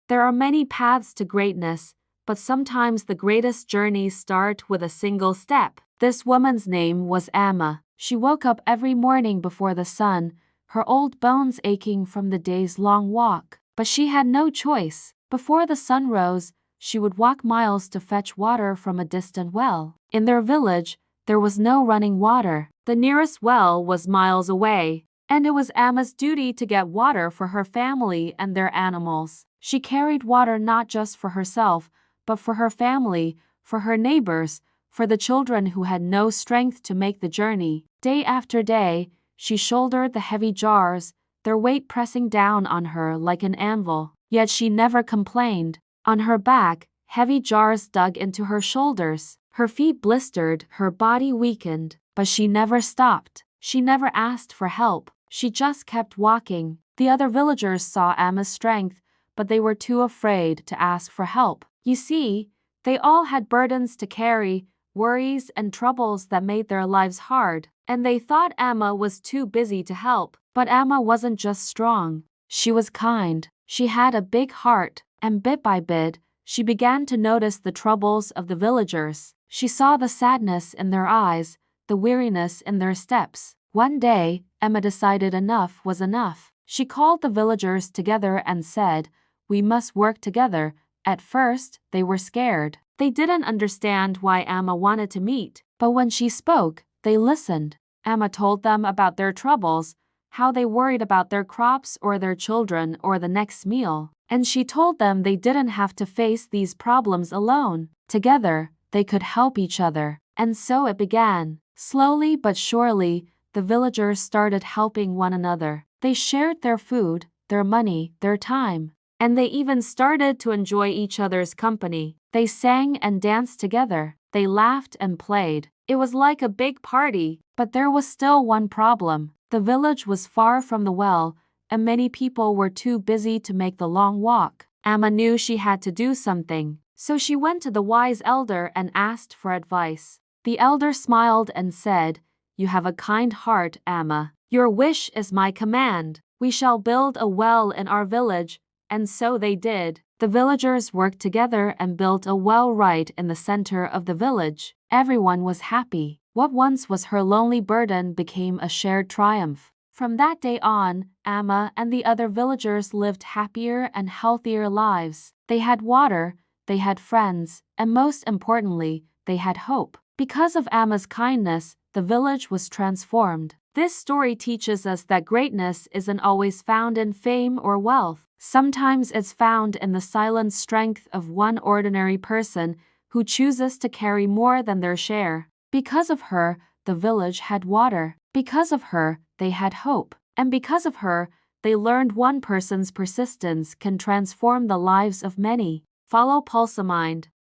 There are many paths to greatness, but sometimes the greatest journeys start with a single step. This woman's name was Emma. She woke up every morning before the sun, her old bones aching from the day's long walk. But she had no choice. Before the sun rose, she would walk miles to fetch water from a distant well. In their village, there was no running water. The nearest well was miles away, and it was Emma's duty to get water for her family and their animals. She carried water not just for herself, but for her family, for her neighbors, for the children who had no strength to make the journey. Day after day, she shouldered the heavy jars, their weight pressing down on her like an anvil. Yet she never complained. On her back, heavy jars dug into her shoulders. Her feet blistered, her body weakened, but she never stopped. She never asked for help. She just kept walking. The other villagers saw Emma's strength, but they were too afraid to ask for help. You see, they all had burdens to carry, worries and troubles that made their lives hard, and they thought Emma was too busy to help. But Emma wasn't just strong. She was kind. She had a big heart, and bit by bit, she began to notice the troubles of the villagers. She saw the sadness in their eyes, the weariness in their steps. One day, Emma decided enough was enough. She called the villagers together and said, "We must work together." At first, they were scared. They didn't understand why Emma wanted to meet, but when she spoke, they listened. Emma told them about their troubles, how they worried about their crops or their children or the next meal. And she told them they didn't have to face these problems alone. Together, they could help each other. And so it began. Slowly but surely, the villagers started helping one another. They shared their food, their money, their time. And they even started to enjoy each other's company. They sang and danced together. They laughed and played. It was like a big party, but there was still one problem. The village was far from the well, and many people were too busy to make the long walk. Emma knew she had to do something, so she went to the wise elder and asked for advice. The elder smiled and said, "You have a kind heart, Emma. Your wish is my command. We shall build a well in our village." And so they did. The villagers worked together and built a well right in the center of the village. Everyone was happy. What once was her lonely burden became a shared triumph. From that day on, Emma and the other villagers lived happier and healthier lives. They had water, they had friends, and most importantly, they had hope. Because of Emma's kindness, the village was transformed. This story teaches us that greatness isn't always found in fame or wealth. Sometimes it's found in the silent strength of one ordinary person who chooses to carry more than their share. Because of her, the village had water. Because of her, they had hope. And because of her, they learned one person's persistence can transform the lives of many. Follow Pulsamind.